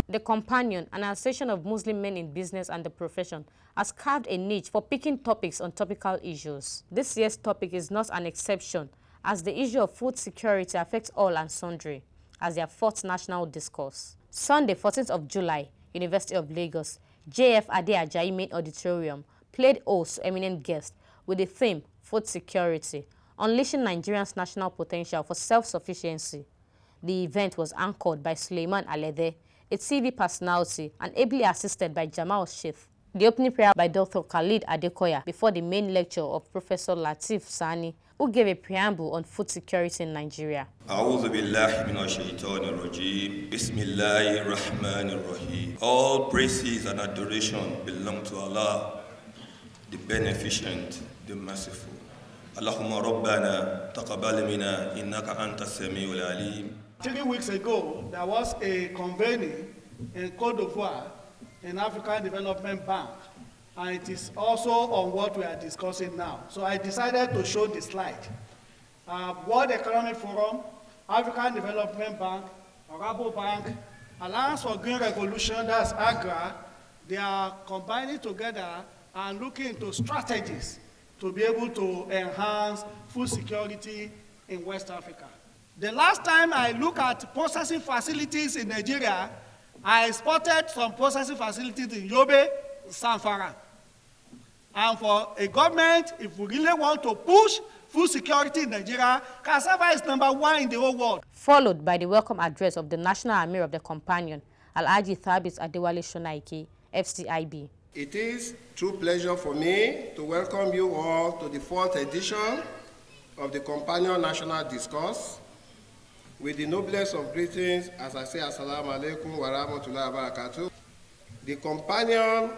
The Companion, an association of Muslim men in business and the profession, has carved a niche for picking topics on topical issues. This year's topic is not an exception, as the issue of food security affects all and sundry, as their fourth national discourse. Sunday, 14th of July, University of Lagos, JF Ade Ajayi Main Auditorium played host to eminent guests with the theme Food Security, Unleashing Nigerians' National Potential for Self-Sufficiency. The event was anchored by Suleiman Alede, a TV personality, and ably assisted by Jamal Sheikh. The opening prayer by Dr. Khalid Adekoya before the main lecture of Professor Latif Sani, who gave a preamble on food security in Nigeria. All praises and adoration belong to Allah, the Beneficent, the Merciful. Allahumma Rabbana taqabbal minna innaka anta as-sami'ul alim. 3 weeks ago, there was a convening in Côte d'Ivoire, in African Development Bank, and it is also on what we are discussing now. So I decided to show the slide. World Economic Forum, African Development Bank, Arabo Bank, Alliance for Green Revolution, that's AGRA, they are combining together and looking into strategies to be able to enhance food security in West Africa. The last time I looked at processing facilities in Nigeria, I spotted some processing facilities in Yobe, Zamfara. And for a government, if we really want to push food security in Nigeria, cassava is #1 in the whole world. Followed by the welcome address of the National Amir of the Companion, Alhaji Thabit Adewale Shonaike, FCIB. It is true pleasure for me to welcome you all to the 4th edition of the Companion National Discourse. With the noblest of greetings, as I say, Assalamu alaikum wa rahmatullahi wa barakatuh. The Companion,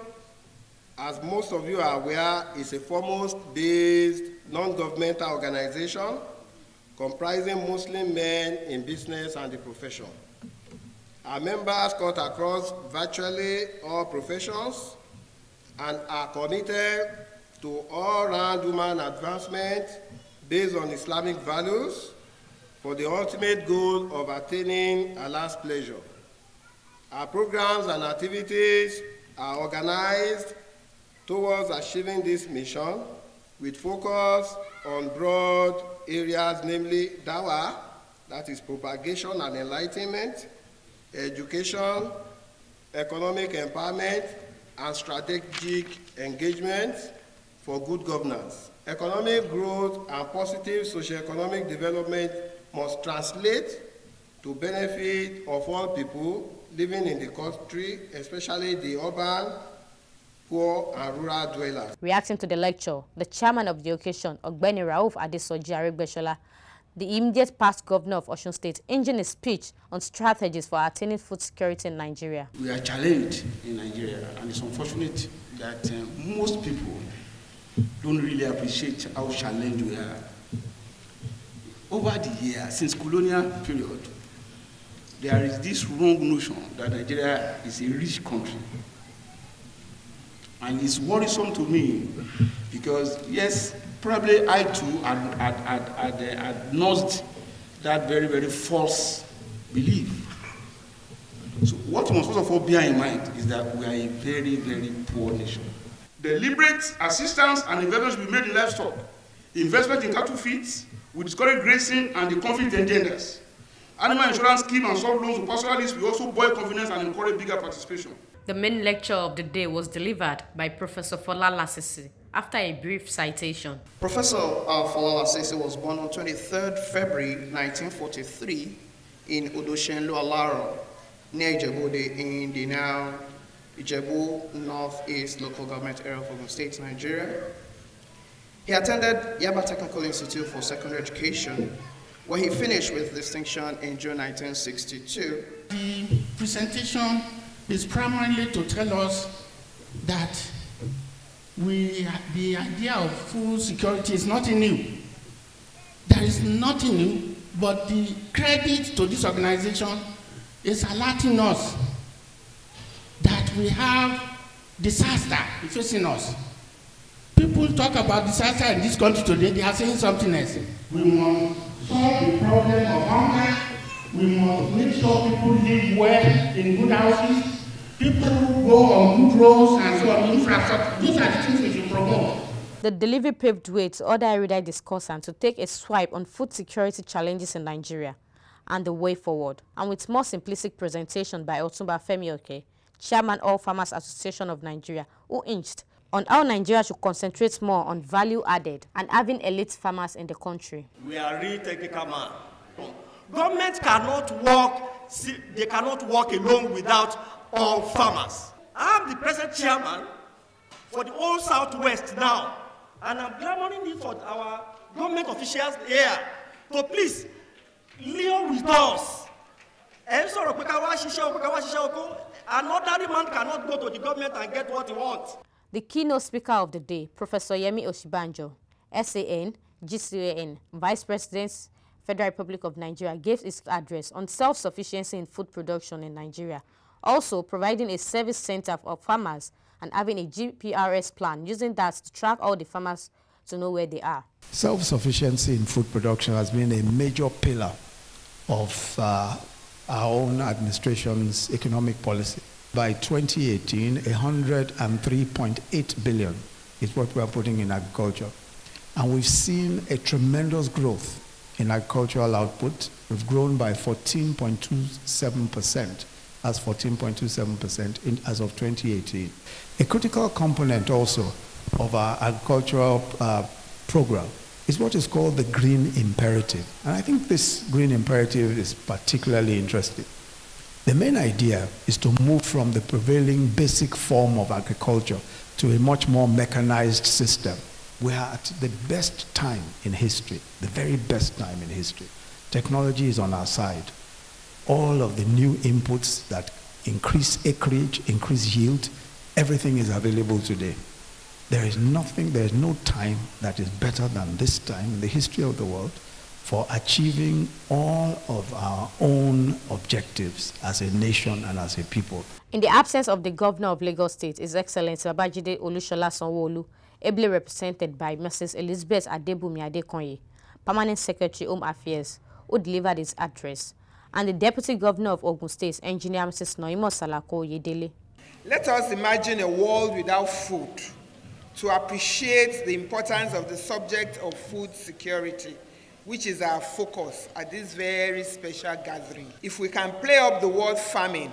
as most of you are aware, is a foremost-based non-governmental organization comprising Muslim men in business and the profession. Our members cut across virtually all professions and are committed to all-round human advancement based on Islamic values, for the ultimate goal of attaining Allah's pleasure. Our programs and activities are organized towards achieving this mission with focus on broad areas, namely dawah, that is propagation and enlightenment, education, economic empowerment, and strategic engagement for good governance. Economic growth and positive socio-economic development must translate to benefit of all people living in the country, especially the urban, poor, and rural dwellers. Reacting to the lecture, the chairman of the occasion, OGBENI RAUF AREGBESOLA, the immediate past governor of Osun State, engaged a speech on strategies for attaining food security in Nigeria. We are challenged in Nigeria, and it's unfortunate that most people don't really appreciate how challenged we are. Over the years, since colonial period, there is this wrong notion that Nigeria is a rich country. And it's worrisome to me because, yes, probably I too had nursed that very, very false belief. So what we must first of all bear in mind is that we are a very, very poor nation. Deliberate assistance and investments will be made in livestock. Investment in cattle feeds will discourage grazing and the conflict engenders. Animal insurance scheme and soft loans to pastoralists will also buoy confidence and encourage bigger participation. The main lecture of the day was delivered by Professor Fola Lasisi after a brief citation. Professor Fola Lasisi was born on 23rd February 1943 in Odoshenlo Alaro, near Ijebu in the now Ijebu Northeast Local Government Area of Ogun State, Nigeria. He attended Yaba Technical Institute for Secondary Education, where he finished with distinction in June 1962. The presentation is primarily to tell us that the idea of food security is nothing new. There is nothing new, but the credit to this organization is alerting us that we have disaster facing us. People talk about disaster in this country today, they are saying something else. We must solve the problem of hunger We must make sure people live well in good houses, people go on good roads and so on, infrastructure. Those are the things we should promote. The delivery paved way to other erudite discussants to take a swipe on food security challenges in Nigeria and the way forward, and with more simplistic presentation by Otumba Femi Oke, Chairman All Farmers Association of Nigeria, who hinged on how Nigeria should concentrate more on value added and having elite farmers in the country. We are real technical man. Government cannot work alone without all farmers. I'm the present chairman for the whole Southwest now, and I'm clamoring it for our government officials here to please live with us. Another man cannot go to the government and get what he wants. The keynote speaker of the day, Professor YEMI OSINBAJO, SAN, GCAN, Vice President, Federal Republic of Nigeria, gave his address on self-sufficiency in food production in Nigeria, also providing a service center for farmers and having a GPRS plan, using that to track all the farmers to know where they are. Self-sufficiency in food production has been a major pillar of our own administration's economic policy. By 2018, 103.8 billion is what we are putting in agriculture. And we've seen a tremendous growth in agricultural output. We've grown by 14.27%. That's 14.27% as of 2018. A critical component also of our agricultural program is what is called the green imperative. And I think this green imperative is particularly interesting. The main idea is to move from the prevailing basic form of agriculture to a much more mechanized system. We are at the best time in history, the very best time in history. Technology is on our side. All of the new inputs that increase acreage, increase yield, everything is available today. There is no time that is better than this time in the history of the world for achieving all of our own objectives as a nation and as a people. In the absence of the Governor of Lagos State, His Excellency Babajide Olusola Sanwo-Olu, ably represented by Mrs. Elizabeth Adebumi Adekonye, Permanent Secretary Home Affairs, who delivered his address, and the Deputy Governor of Ogun State, Engineer Mrs. Noimo Salako Oyedele. Let us imagine a world without food to appreciate the importance of the subject of food security, which is our focus at this very special gathering. If we can play up the word famine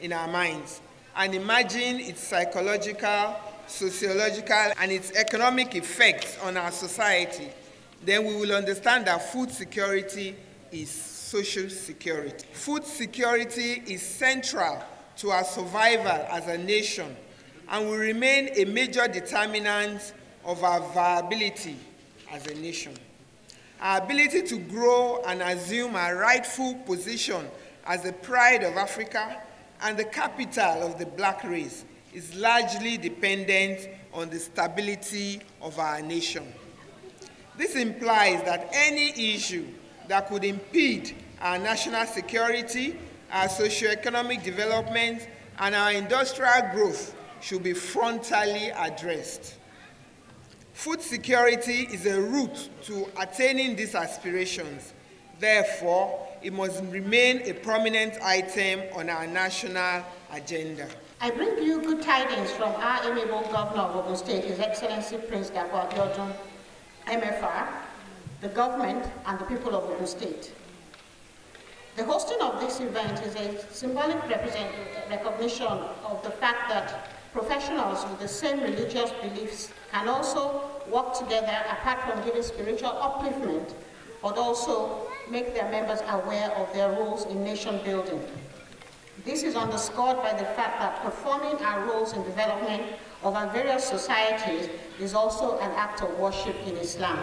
in our minds and imagine its psychological, sociological, and its economic effects on our society, then we will understand that food security is social security. Food security is central to our survival as a nation and will remain a major determinant of our viability as a nation. Our ability to grow and assume our rightful position as the pride of Africa and the capital of the black race is largely dependent on the stability of our nation. This implies that any issue that could impede our national security, our socio-economic development, and our industrial growth should be frontally addressed. Food security is a route to attaining these aspirations. Therefore, it must remain a prominent item on our national agenda. I bring you good tidings from our amiable Governor of Ogun State, His Excellency Prince Dapo Abiodun, MFR, the government, and the people of Ogun State. The hosting of this event is a symbolic recognition of the fact that professionals with the same religious beliefs can also work together apart from giving spiritual upliftment, but also make their members aware of their roles in nation building. This is underscored by the fact that performing our roles in development of our various societies is also an act of worship in Islam.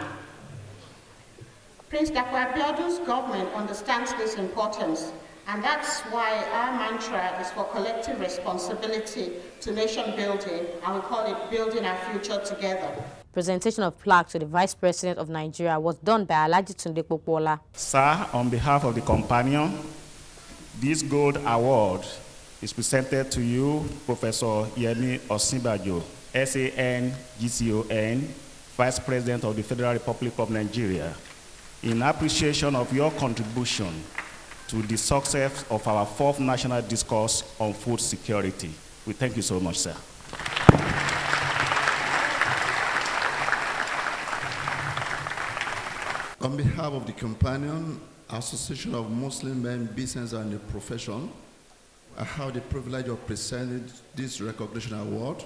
Prince Dapo Abiodun's government understands this importance, and that's why our mantra is for collective responsibility to nation building, and we call it Building Our Future Together. Presentation of plaque to the Vice President of Nigeria was done by Alhaji Tunde Popola. Sir, on behalf of the companion, this gold award is presented to you, Professor YEMI OSINBAJO, SAN, GCON, Vice President of the Federal Republic of Nigeria, in appreciation of your contribution to the success of our 4th National Discourse on Food Security. We thank you so much, sir. On behalf of the Companion Association of Muslim Men, Business and the Profession, I have the privilege of presenting this recognition award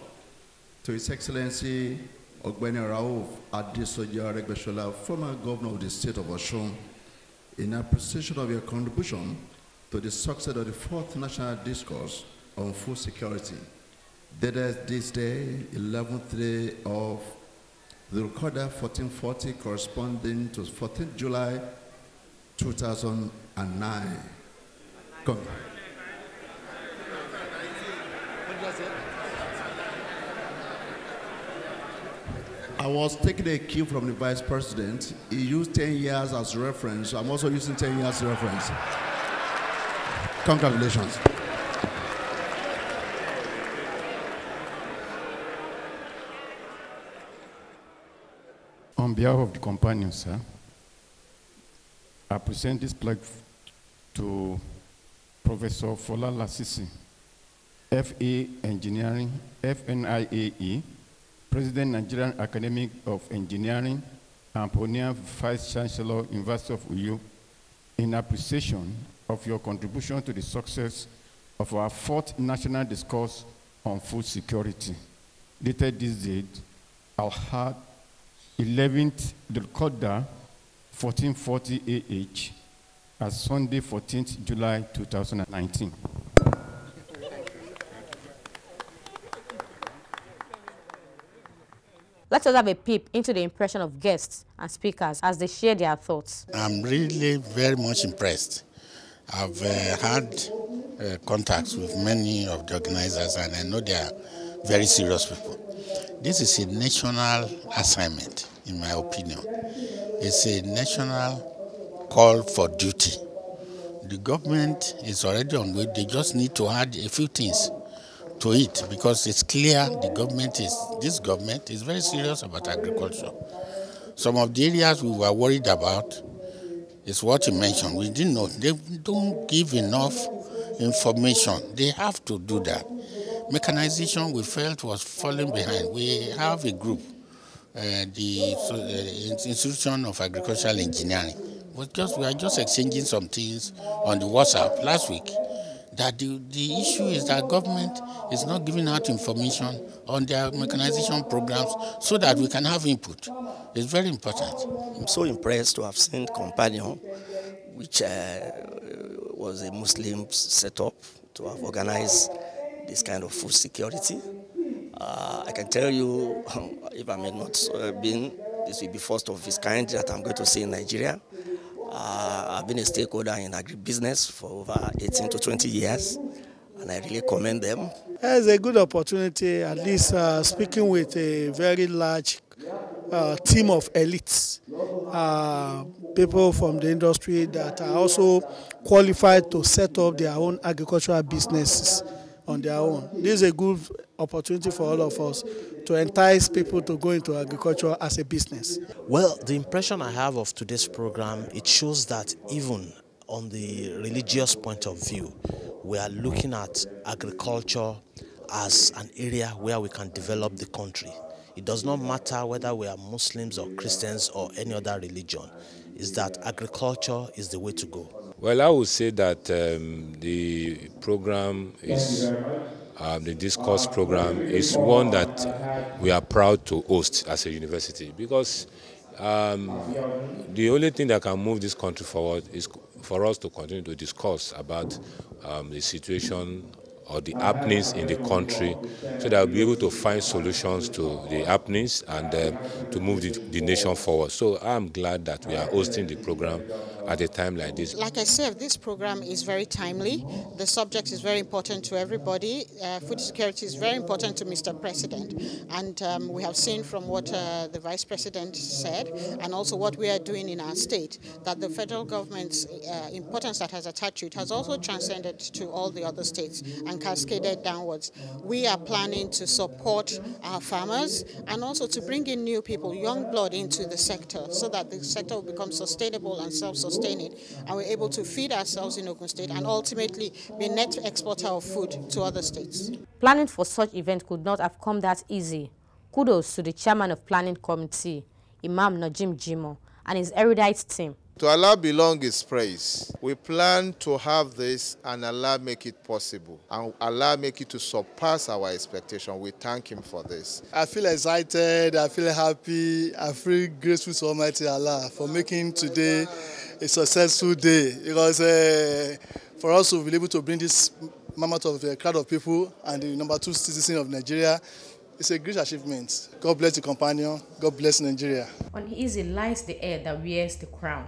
to His Excellency OGBENI RAUF AREGBESOLA, former governor of the state of Osun, in appreciation of your contribution to the success of the 4th National Discourse on Food Security, dated this day, 11th day of the recorder 1440, corresponding to 14th July 2009. I was taking a cue from the Vice President. He used 10 years as reference. I'm also using 10 years as reference. Congratulations. On behalf of the companions, sir, I present this plaque to Professor Fola Lasisi, FA Engineering, FNIAE, President Nigerian Academy of Engineering, and Pioneer Vice Chancellor, University of Uyo, in appreciation of your contribution to the success of our 4th National Discourse on Food Security. Dated this date, Al-Had 11th Recorder 1440 AH, as Sunday 14th July 2019. Let us have a peep into the impression of guests and speakers as they share their thoughts. I'm really very much impressed. I've had contacts with many of the organizers, and I know they are very serious people. This is a national assignment, in my opinion. It's a national call for duty. The government is already on way. They just need to add a few things to it, because it's clear this government is very serious about agriculture. Some of the areas we were worried about is what you mentioned. We didn't know. They don't give enough information. They have to do that. Mechanization, we felt, was falling behind. We have a group, the Institution of Agricultural Engineering. We are just exchanging some things on the WhatsApp last week. That the issue is that government is not giving out information on their mechanization programs so that we can have input. It's very important. I'm so impressed to have seen Companion, which was a Muslim setup, to have organized this kind of food security. I can tell you, if I may not been, this will be first of its kind that I'm going to see in Nigeria. I've been a stakeholder in agribusiness for over 18 to 20 years, and I really commend them. It's a good opportunity, at least speaking with a very large team of elites, people from the industry that are also qualified to set up their own agricultural businesses on their own. This is a good opportunity for all of us to entice people to go into agriculture as a business. Well, the impression I have of today's program, it shows that even on the religious point of view, we are looking at agriculture as an area where we can develop the country. It does not matter whether we are Muslims or Christians or any other religion. It's that agriculture is the way to go. Well, I would say that the program is, the Discourse program is one that we are proud to host as a university, because the only thing that can move this country forward is for us to continue to discuss about the situation or the happenings in the country, so that we'll be able to find solutions to the happenings and to move the nation forward. So I'm glad that we are hosting the program at a time like this. Like I said, this program is very timely. The subject is very important to everybody. Food security is very important to Mr. President. And we have seen from what the Vice President said, and also what we are doing in our state, that the federal government's importance that has attached to it has also transcended to all the other states and cascaded downwards. We are planning to support our farmers and also to bring in new people, young blood into the sector, so that the sector will become sustainable and self-sustaining. sustain it, and we're able to feed ourselves in Ogun State and ultimately be a net exporter of food to other states. Planning for such event could not have come that easy. Kudos to the chairman of planning committee, Imam Najim Jimo, and his erudite team. To Allah belong His praise. We plan to have this and Allah make it possible. And Allah make it to surpass our expectation. We thank Him for this. I feel excited, I feel happy, I feel grateful to Almighty Allah for making today a successful day. Because for us to be able to bring this mammoth of a crowd of people and the number 2 citizen of Nigeria, it's a great achievement. God bless the companion. God bless Nigeria. Uneasy lies the heir that wears the crown.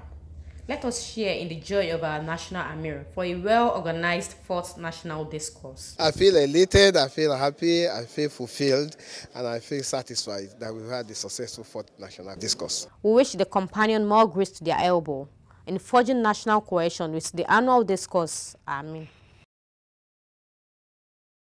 Let us share in the joy of our national Amir for a well-organized 4th national discourse. I feel elated, I feel happy, I feel fulfilled, and I feel satisfied that we've had the successful 4th national discourse. We wish the companion more grace to their elbow in forging national cohesion with the annual discourse. Amen.